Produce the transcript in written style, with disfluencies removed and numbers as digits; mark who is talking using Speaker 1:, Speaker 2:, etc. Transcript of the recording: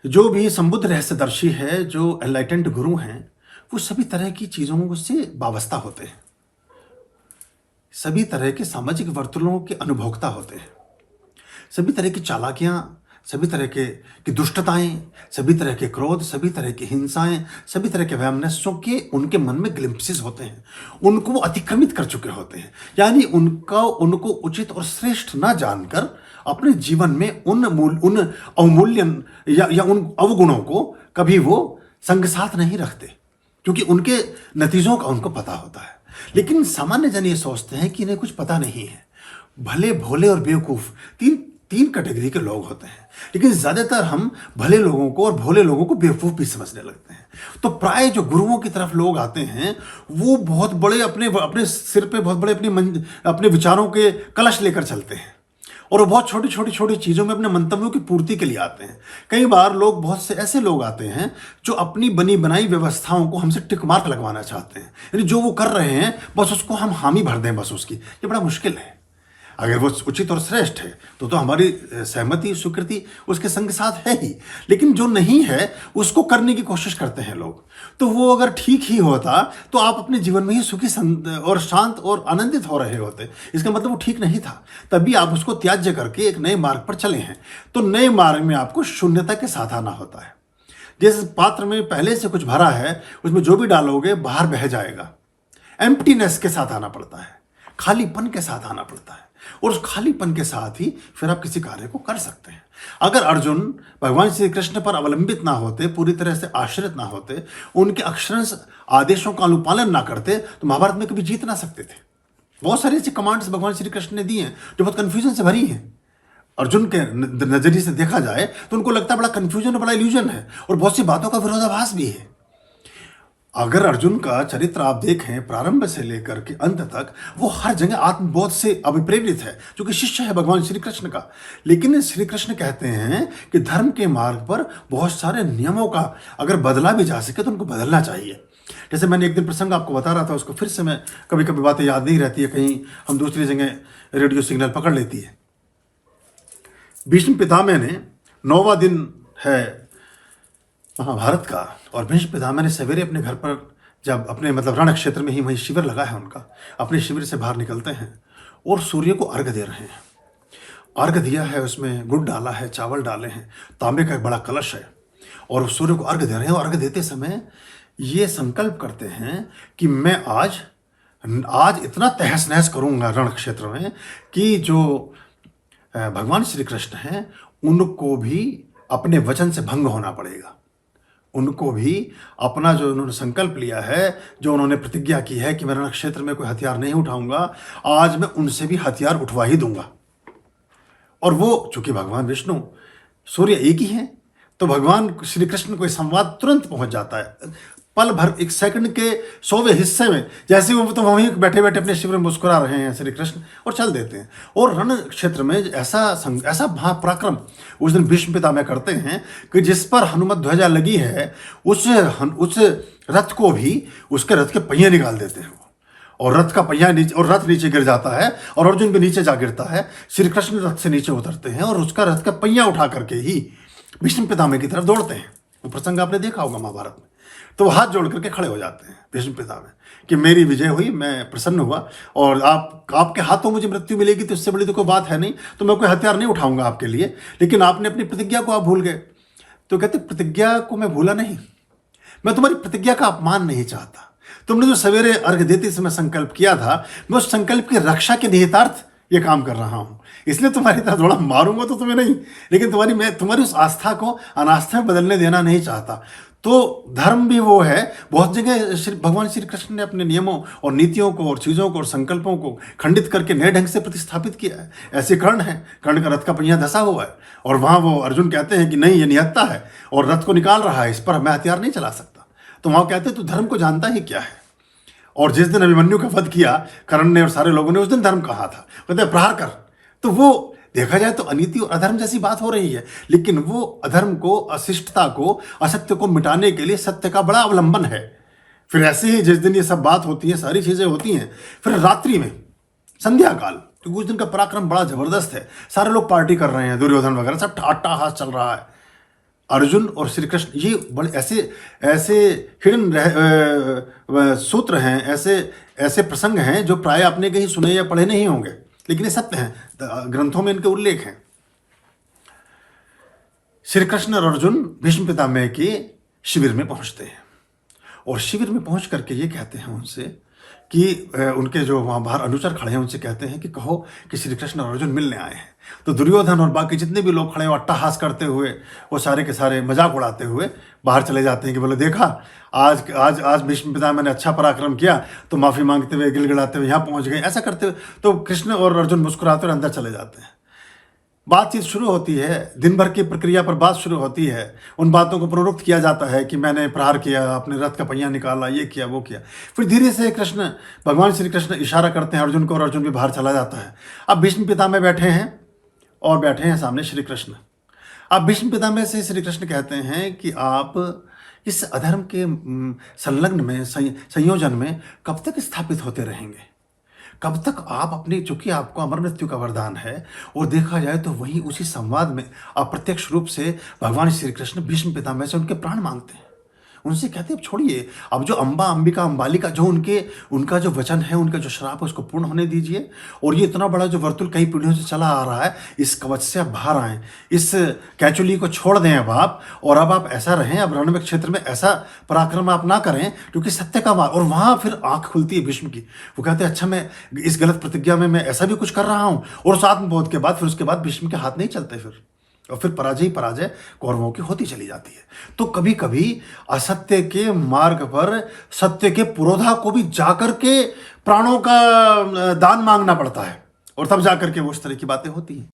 Speaker 1: जो भी संबुद्ध रहस्यदर्शी है, जो एनलाइटेंड गुरु हैं, वो सभी तरह की चीज़ों से वाबस्ता होते हैं। सभी तरह के सामाजिक वर्तुलों के अनुभोक्ता होते हैं। सभी तरह की चालाकियाँ, सभी तरह की दुष्टताएँ, सभी तरह के क्रोध, सभी तरह की हिंसाएँ, सभी तरह के वैमनस्यों के उनके मन में ग्लिम्पसेस होते हैं। उनको वो अतिक्रमित कर चुके होते हैं। यानी उनको उचित और श्रेष्ठ ना जानकर अपने जीवन में उन अवमूल्यन या उन अवगुणों को कभी वो संग साथ नहीं रखते, क्योंकि उनके नतीजों का उनको पता होता है। लेकिन सामान्य जन ये सोचते हैं कि इन्हें कुछ पता नहीं है। भले, भोले और बेवकूफ़ तीन तीन कैटेगरी के लोग होते हैं, लेकिन ज़्यादातर हम भले लोगों को और भोले लोगों को बेवकूफ़ भी समझने लगते हैं। तो प्राय जो गुरुओं की तरफ लोग आते हैं, वो बहुत बड़े अपने सिर पे बहुत बड़े अपने विचारों के कलश लेकर चलते हैं, और वो बहुत छोटी चीज़ों में अपने मंतव्यों की पूर्ति के लिए आते हैं। कई बार बहुत से ऐसे लोग आते हैं जो अपनी बनी बनाई व्यवस्थाओं को हमसे टिक मार्क लगवाना चाहते हैं, यानी जो वो कर रहे हैं बस उसको हम हामी भर दें बस उसकी। ये बड़ा मुश्किल है। अगर वो उचित और श्रेष्ठ है तो हमारी सहमति, स्वीकृति उसके संग साथ है ही, लेकिन जो नहीं है उसको करने की कोशिश करते हैं लोग। तो वो अगर ठीक ही होता तो आप अपने जीवन में ही सुखी और शांत और आनंदित हो रहे होते। इसका मतलब वो ठीक नहीं था, तभी आप उसको त्याज्य करके एक नए मार्ग पर चले हैं। तो नए मार्ग में आपको शून्यता के साथ आना होता है। जिस पात्र में पहले से कुछ भरा है उसमें जो भी डालोगे बाहर बह जाएगा। एम्प्टीनेस के साथ आना पड़ता है, खालीपन के साथ आना पड़ता है, और उस खालीपन के साथ ही फिर आप किसी कार्य को कर सकते हैं। अगर अर्जुन भगवान श्री कृष्ण पर अवलंबित ना होते, पूरी तरह से आश्रित ना होते, उनके अक्षरशः आदेशों का अनुपालन ना करते, तो महाभारत में कभी जीत ना सकते थे। बहुत सारी ऐसी कमांड्स भगवान श्री कृष्ण ने दी हैं जो बहुत कन्फ्यूजन से भरी हैं। अर्जुन के नजरिए से देखा जाए तो उनको लगता है बड़ा कन्फ्यूजन और बड़ा इल्यूजन है, और बहुत सी बातों का विरोधाभास भी है। अगर अर्जुन का चरित्र आप देखें प्रारंभ से लेकर के अंत तक, वो हर जगह आत्मबोध से अभिप्रेरित है, जो कि शिष्य है भगवान श्री कृष्ण का। लेकिन श्री कृष्ण कहते हैं कि धर्म के मार्ग पर बहुत सारे नियमों का अगर बदला भी जा सके तो उनको बदलना चाहिए। जैसे मैंने एक दिन प्रसंग आपको बता रहा था, उसको फिर से मैं कभी कभी बातें याद नहीं रहती है, कहीं हम दूसरी जगह रेडियो सिग्नल पकड़ लेती है। भीष्म पितामह ने 9वां दिन है महाभारत का, और भीष्म पितामह ने सवेरे अपने घर पर, जब अपने रण क्षेत्र में ही वहीं शिविर लगा है उनका, अपने शिविर से बाहर निकलते हैं और सूर्य को अर्घ दे रहे हैं। अर्घ दिया है, उसमें गुड़ डाला है, चावल डाले हैं, तांबे का एक बड़ा कलश है, और सूर्य को अर्घ दे रहे हैं। और अर्घ देते समय ये संकल्प करते हैं कि मैं आज इतना तहस नहस करूँगा रण क्षेत्र में कि जो भगवान श्री कृष्ण हैं उनको भी अपने वचन से भंग होना पड़ेगा। उनको भी अपना जो उन्होंने संकल्प लिया है, जो उन्होंने प्रतिज्ञा की है कि मैं रण क्षेत्र में कोई हथियार नहीं उठाऊंगा, आज मैं उनसे भी हथियार उठवा ही दूंगा। और वो चूंकि भगवान विष्णु सूर्य एक ही हैं, तो भगवान श्री कृष्ण को संवाद तुरंत पहुंच जाता है। पल भर, एक सेकंड के 100वें हिस्से में जैसे वो तो वहीं बैठे बैठे अपने शिविर में मुस्कुरा रहे हैं श्री कृष्ण, और चल देते हैं। और रण क्षेत्र में ऐसा महापराक्रम उस दिन भीष्म पितामह करते हैं कि जिस पर हनुमत ध्वजा लगी है उस रथ को भी, उसके रथ के पहिए निकाल देते हैं वो, और रथ का पहिया नीचे, और रथ नीचे गिर जाता है, और अर्जुन भी नीचे जा गिरता है। श्री कृष्ण रथ से नीचे उतरते हैं और उसका रथ का पहिया उठा करके ही भीष्म पितामह की तरफ दौड़ते हैं। वो प्रसंग आपने देखा होगा महाभारत में। तो वो हाथ जोड़ करके खड़े हो जाते हैं भीष्म पितामह कि मेरी विजय हुई, मैं प्रसन्न हुआ, और आपके हाथों मुझे मृत्यु मिलेगी तो इससे बड़ी तो कोई बात है नहीं, तो मैं कोई हथियार नहीं उठाऊंगा आपके लिए, लेकिन आपने अपनी प्रतिज्ञा को आप भूल गए। तो कहते प्रतिज्ञा को मैं भूला नहीं, मैं तुम्हारी प्रतिज्ञा का अपमान नहीं चाहता। तुमने जो सवेरे अर्घ देते समय संकल्प किया था, मैं उस संकल्प की रक्षा के निहितार्थ ये काम कर रहा हूं, इसलिए तुम्हारी तरह थोड़ा मारूंगा तो तुम्हें नहीं, लेकिन तुम्हारी उस आस्था को अनास्था में बदलने देना नहीं चाहता। तो धर्म भी वो है, बहुत जगह भगवान श्री कृष्ण ने अपने नियमों और नीतियों को और चीज़ों को और संकल्पों को खंडित करके नए ढंग से प्रतिस्थापित किया है। ऐसे कर्ण है, कर्ण का रथ का पहिया धसा हुआ है, और वहाँ वो अर्जुन कहते हैं कि नहीं, ये निहत्था है और रथ को निकाल रहा है, इस पर मैं हथियार नहीं चला सकता। तो वहाँ कहते हैं तू धर्म को जानता ही क्या है। और जिस दिन अभिमन्यु का वध किया कर्ण ने और सारे लोगों ने, उस दिन धर्म कहा था, कहते हैं प्रहार कर। तो वो देखा जाए तो अनीति और अधर्म जैसी बात हो रही है, लेकिन वो अधर्म को, अशिष्टता को, असत्य को मिटाने के लिए सत्य का बड़ा अवलंबन है। फिर ऐसे ही जिस दिन ये सब बात होती है, सारी चीजें होती हैं, फिर रात्रि में संध्या काल, तो उस दिन का पराक्रम बड़ा जबरदस्त है। सारे लोग पार्टी कर रहे हैं, दुर्योधन वगैरह सब अट्टहास चल रहा है। अर्जुन और श्री कृष्ण ये बड़े ऐसे ऐसे हिडन सूत्र हैं, ऐसे ऐसे प्रसंग हैं जो प्राय आपने कहीं सुने या पढ़े नहीं होंगे, लेकिन ये सत्य हैं, ग्रंथों में इनके उल्लेख हैं। श्री कृष्ण और अर्जुन भीष्म पितामह के शिविर में पहुंचते हैं और शिविर में पहुंच करके ये कहते हैं उनसे कि उनके जो वहाँ बाहर अनुचर खड़े हैं उनसे कहते हैं कि कहो कि श्री कृष्ण और अर्जुन मिलने आए हैं। तो दुर्योधन और बाकी जितने भी लोग खड़े हैं वो अट्टहास करते हुए, वो सारे के सारे मजाक उड़ाते हुए बाहर चले जाते हैं कि बोले देखा, आज आज आज भीष्म पितामह ने अच्छा पराक्रम किया, तो माफ़ी मांगते हुए गिड़गिड़ाते हुए यहाँ पहुँच गए, ऐसा करते हुए तो कृष्ण और अर्जुन मुस्कुराते हुए अंदर चले जाते हैं। बातचीत शुरू होती है, दिन भर की प्रक्रिया पर बात शुरू होती है, उन बातों को पुनरुक्त किया जाता है कि मैंने प्रहार किया, अपने रथ का पहिया निकाला, ये किया वो किया। फिर धीरे से कृष्ण, भगवान श्री कृष्ण इशारा करते हैं अर्जुन को और अर्जुन भी बाहर चला जाता है। अब भीष्म पितामह बैठे हैं और बैठे हैं सामने श्री कृष्ण। अब भीष्म पितामह से श्री कृष्ण कहते हैं कि आप इस अधर्म के संलग्न में, संयोजन में कब तक स्थापित होते रहेंगे? कब तक आप अपनी, चूंकि आपको अमर मृत्यु का वरदान है, और देखा जाए तो वही उसी संवाद में अप्रत्यक्ष रूप से भगवान श्री कृष्ण भीष्म पितामह से उनके प्राण मांगते हैं। उनसे कहते हैं अब छोड़िए, अब जो अम्बा, अंबिका, अंबालिका, जो उनका जो वचन है, उनका जो श्राप है, उसको पूर्ण होने दीजिए। और ये इतना बड़ा जो वर्तुल कई पीढ़ियों से चला आ रहा है, इस कवच से आप बाहर आएँ, इस कैचुली को छोड़ दें अब आप, और अब आप ऐसा रहें, अब रण में क्षेत्र में ऐसा पराक्रम आप ना करें, क्योंकि सत्य का मार्ग। और वहाँ फिर आंख खुलती है भीष्म की, वो कहते हैं अच्छा मैं इस गलत प्रतिज्ञा में मैं ऐसा भी कुछ कर रहा हूँ। और साथ में बहुत के बाद फिर उसके बाद भीष्म के हाथ नहीं चलते फिर, और फिर पराजय कौरवों की होती चली जाती है। तो कभी कभी असत्य के मार्ग पर सत्य के पुरोधा को भी जाकर के प्राणों का दान मांगना पड़ता है, और तब जाकर के वो उस तरह की बातें होती हैं।